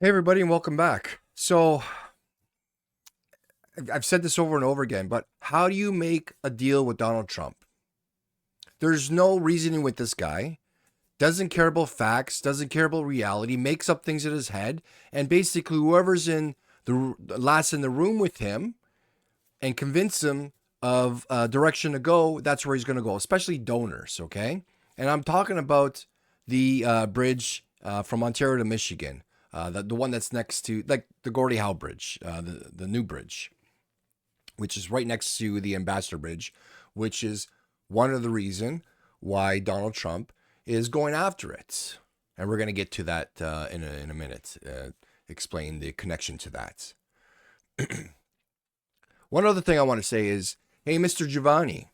Hey, everybody, and welcome back. So, I've said this over and over again, but how do you make a deal with Donald Trump? There's no reasoning with this guy. Doesn't care about facts, doesn't care about reality, makes up things in his head, and basically, whoever's in the last in the room with him and convince him of direction to go, that's where he's going to go, especially donors, okay? And I'm talking about the bridge from Ontario to Michigan, the one that's next to, like, the Gordie Howe Bridge, the new bridge, which is right next to the Ambassador Bridge, which is one of the reason why Donald Trump is going after it. And we're going to get to that in a minute, explain the connection to that. One other thing I want to say is, hey, Mr. Giovanni,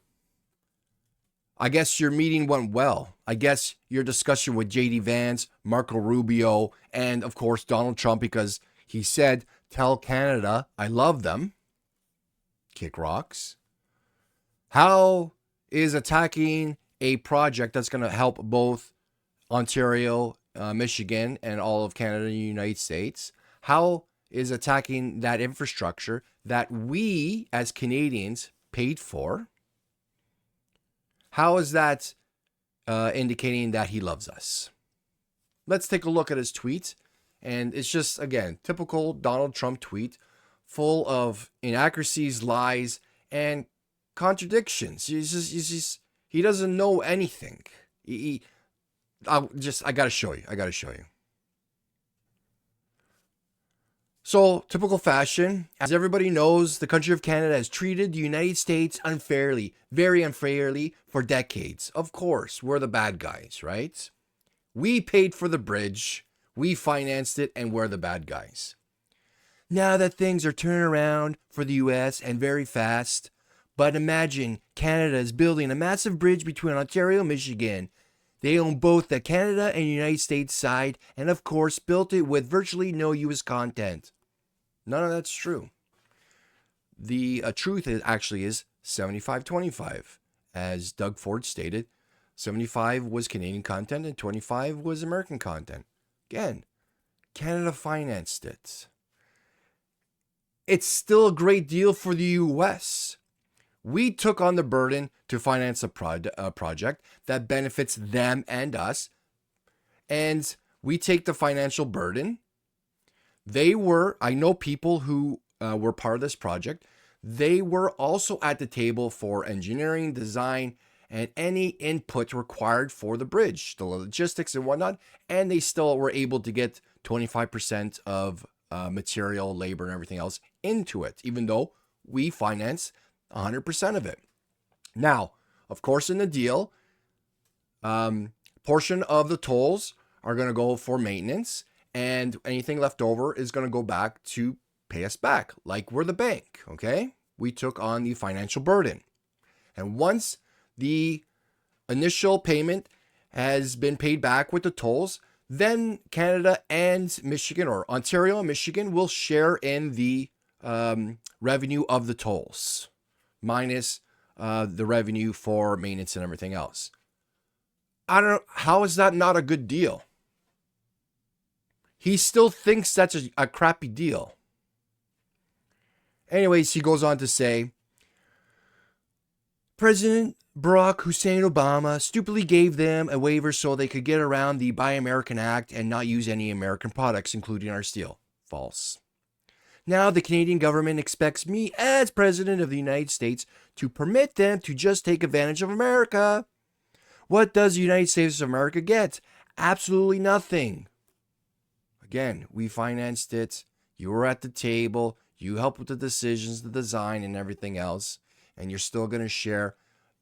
I guess your meeting went well. I guess your discussion with JD Vance, Marco Rubio, and of course Donald Trump, because he said, tell Canada I love them. Kick rocks. How is attacking a project that's going to help both Ontario, Michigan, and all of Canada and the United States? How is attacking that infrastructure that we as Canadians paid for? How is that indicating that he loves us? Let's take a look at his tweet. And it's just, again, typical Donald Trump tweet full of inaccuracies, lies, and contradictions. He doesn't know anything. I got to show you. So, typical fashion, as everybody knows, the country of Canada has treated the United States unfairly, very unfairly, for decades. Of course, we're the bad guys, right? We paid for the bridge, we financed it, and we're the bad guys. Now that things are turning around for the US and very fast, but imagine Canada is building a massive bridge between Ontario and Michigan. They own both the Canada and United States side, and of course built it with virtually no US content. None of that's true. The truth actually is 75-25. As Doug Ford stated, 75 was Canadian content and 25 was American content. Again, Canada financed it. It's still a great deal for the US. We took on the burden to finance a project that benefits them and us, and we take the financial burden. I know people who were part of this project. They were also at the table for engineering, design, and any input required for the bridge, the logistics and whatnot. And they still were able to get 25% of material, labor, and everything else into it, even though we finance 100% of it. Now, of course, in the deal, portion of the tolls are going to go for maintenance, and anything left over is going to go back to pay us back, like we're the bank, okay? We took on the financial burden. And once the initial payment has been paid back with the tolls, then Canada and Michigan, or Ontario and Michigan, will share in the revenue of the tolls, minus the revenue for maintenance and everything else. I don't know. How is that not a good deal? He still thinks that's a crappy deal. Anyways, he goes on to say, President Barack Hussein Obama stupidly gave them a waiver so they could get around the Buy American Act and not use any American products, including our steel. False. Now the Canadian government expects me, as President of the United States, to permit them to just take advantage of America. What does the United States of America get? Absolutely nothing. Again, we financed it. You were at the table. You helped with the decisions, the design, and everything else. And you're still going to share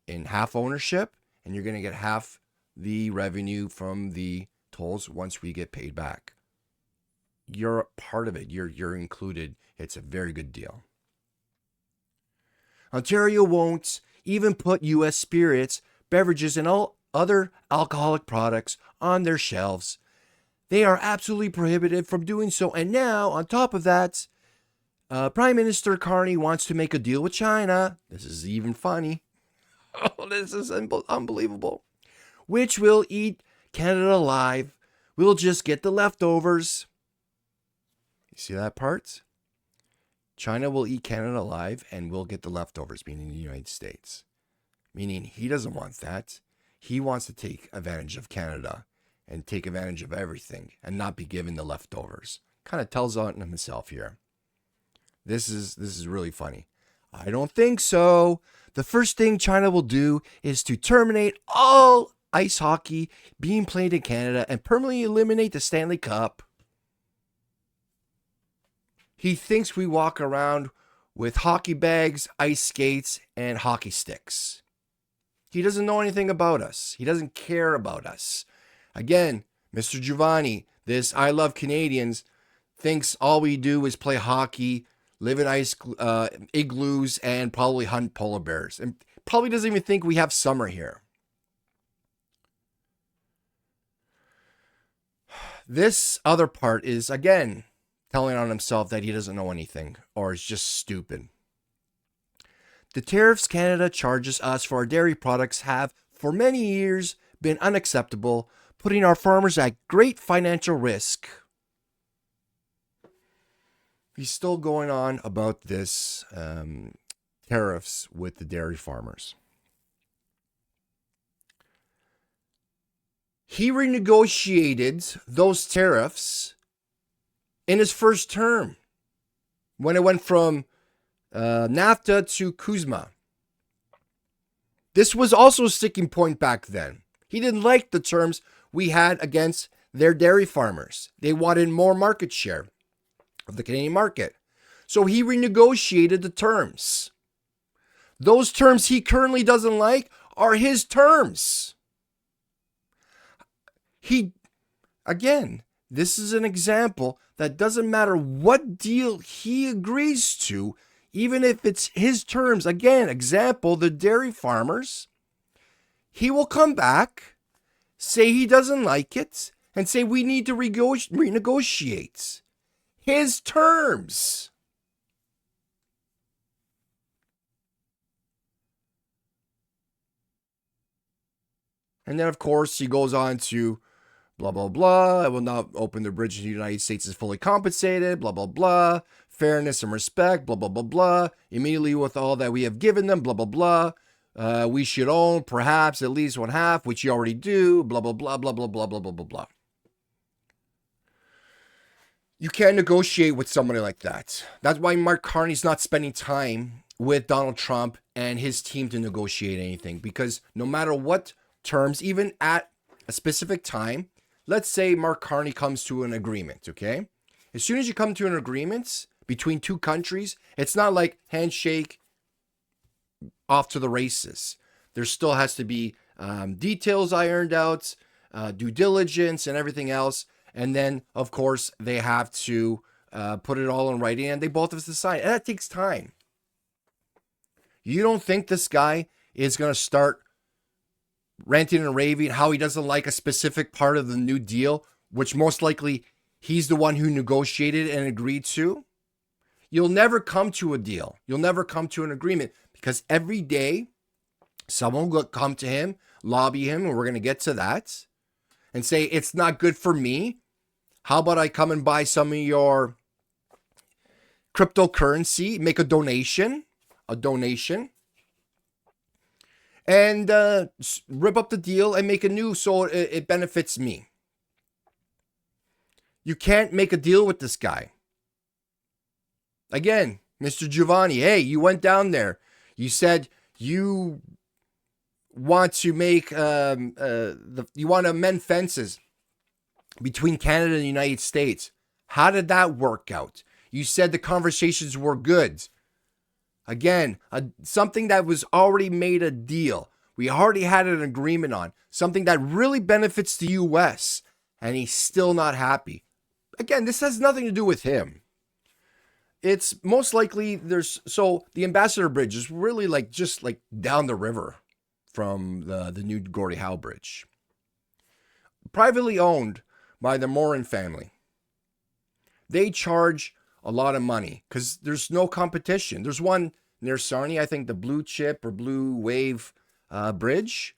in half ownership, and you're going to get half the revenue from the tolls once we get paid back. You're part of it. You're included. It's a very good deal. Ontario won't even put U.S. spirits, beverages, and all other alcoholic products on their shelves. They are absolutely prohibited from doing so. And now, on top of that, Prime Minister Carney wants to make a deal with China. This is even funny. Oh, this is unbelievable. Which will eat Canada alive. We'll just get the leftovers. You see that part? China will eat Canada alive and we'll get the leftovers, meaning the United States. Meaning he doesn't want that. He wants to take advantage of Canada and take advantage of everything and not be given the leftovers. Kind of tells on himself here. This is really funny. I don't think so. The first thing China will do is to terminate all ice hockey being played in Canada and permanently eliminate the Stanley Cup. He thinks we walk around with hockey bags, ice skates, and hockey sticks. He doesn't know anything about us. He doesn't care about us. Again, Mr. Giovanni, this I Love Canadians, thinks all we do is play hockey, live in ice igloos, and probably hunt polar bears. And probably doesn't even think we have summer here. This other part is, again, telling on himself that he doesn't know anything or is just stupid. The tariffs Canada charges us for our dairy products have, for many years, been unacceptable, putting our farmers at great financial risk. He's still going on about this tariffs with the dairy farmers. He renegotiated those tariffs in his first term when it went from NAFTA to CUSMA. This was also a sticking point back then. He didn't like the terms we had against their dairy farmers. They wanted more market share of the Canadian market. So he renegotiated the terms. Those terms he currently doesn't like are his terms. Again, this is an example that doesn't matter what deal he agrees to, even if it's his terms. Again, example, the dairy farmers. He will come back, say he doesn't like it, and say we need to renegotiate his terms. And then, of course, he goes on to blah, blah, blah. I will not open the bridge to the United States is fully compensated, blah, blah, blah. Fairness and respect, blah, blah, blah, blah. Immediately with all that we have given them, blah, blah, blah. We should own perhaps at least one half, which you already do, blah, blah, blah, blah, blah, blah, blah, blah, blah, blah. You can't negotiate with somebody like that. That's why Mark Carney's not spending time with Donald Trump and his team to negotiate anything. Because no matter what terms, even at a specific time, let's say Mark Carney comes to an agreement, okay? As soon as you come to an agreement between two countries, it's not like handshake, off to the races. There still has to be details ironed out, due diligence and everything else. And then, of course, they have to put it all in writing and they both have to sign. And that takes time. You don't think this guy is going to start ranting and raving how he doesn't like a specific part of the New Deal, which most likely he's the one who negotiated and agreed to? You'll never come to a deal. You'll never come to an agreement because every day someone will come to him, lobby him, and we're going to get to that, and say, it's not good for me. How about I come and buy some of your cryptocurrency, make a donation, and rip up the deal and make a new so it benefits me. You can't make a deal with this guy. Again, Mr. Giovanni, hey, you went down there. You said you want to make you want to amend fences between Canada and the United States. How did that work out? You said the conversations were good. Again, something that was already made a deal. We already had an agreement on something that really benefits the U.S. and he's still not happy. Again, this has nothing to do with him. It's most likely the Ambassador Bridge is really just down the river from the new Gordie Howe Bridge. Privately owned by the Morin family. They charge a lot of money because there's no competition. There's one near Sarnia, I think the Blue Chip or Blue Wave Bridge.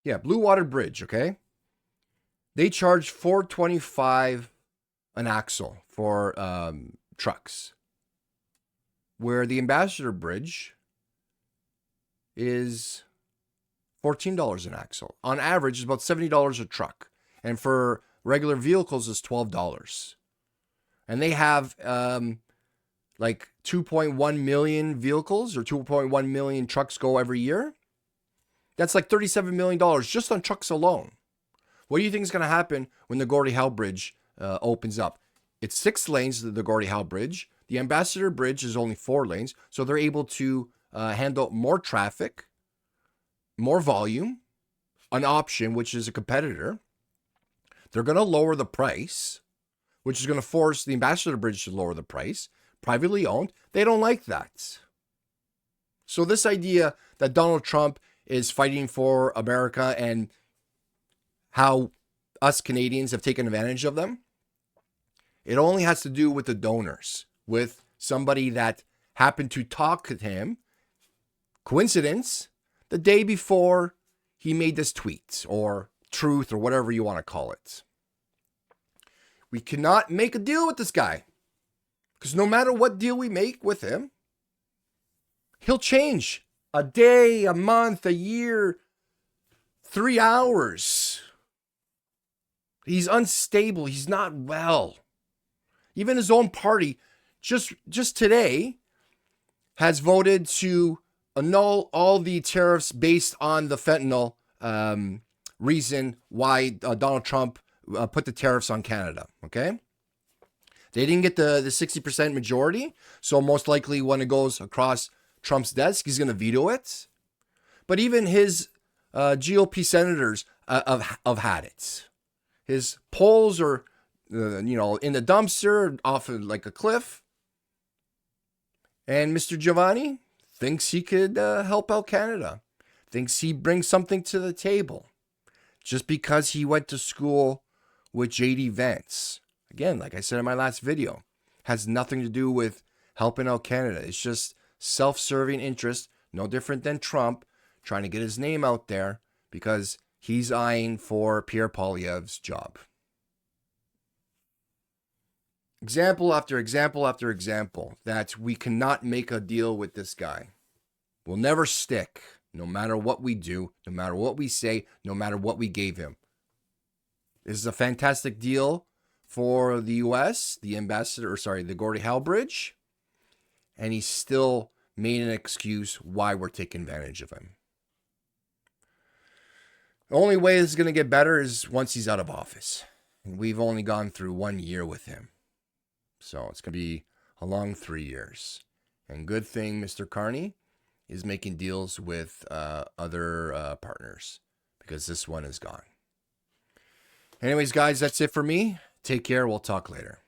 Yeah, Blue Water Bridge, okay? They charge $425 an axle for trucks, where the Ambassador Bridge is $14 an axle. On average, it's about $70 a truck. And for regular vehicles, it's $12. And they have like 2.1 million vehicles or 2.1 million trucks go every year. That's like $37 million just on trucks alone. What do you think is going to happen when the Gordie Howe Bridge opens up? It's 6 lanes, the Gordie Howe Bridge. The Ambassador Bridge is only 4 lanes. So they're able to handle more traffic, more volume, an option, which is a competitor. They're going to lower the price, which is going to force the Ambassador Bridge to lower the price. Privately owned. They don't like that. So this idea that Donald Trump is fighting for America and how us Canadians have taken advantage of them, it only has to do with the donors, with somebody that happened to talk to him, coincidence, the day before he made this tweet or truth or whatever you want to call it. We cannot make a deal with this guy because no matter what deal we make with him, he'll change a day, a month, a year, 3 hours. He's unstable. He's not well. Even his own party just today has voted to annul all the tariffs based on the fentanyl reason why Donald Trump put the tariffs on Canada, okay? They didn't get the 60% majority, so most likely when it goes across Trump's desk, he's going to veto it. But even his GOP senators have had it. His polls are, in the dumpster, off of like a cliff. And Mr. Giovanni thinks he could help out Canada. Thinks he brings something to the table. Just because he went to school with J.D. Vance. Again, like I said in my last video, has nothing to do with helping out Canada. It's just self-serving interest, no different than Trump trying to get his name out there because he's eyeing for Pierre Poilievre's job. Example after example after example that we cannot make a deal with this guy. We'll never stick, no matter what we do, no matter what we say, no matter what we gave him. This is a fantastic deal for the U.S., the Gordie Howe Bridge, and he still made an excuse why we're taking advantage of him. The only way this is going to get better is once he's out of office. And we've only gone through 1 year with him. So it's going to be a long 3 years. And good thing Mr. Carney is making deals with other partners because this one is gone. Anyways, guys, that's it for me. Take care. We'll talk later.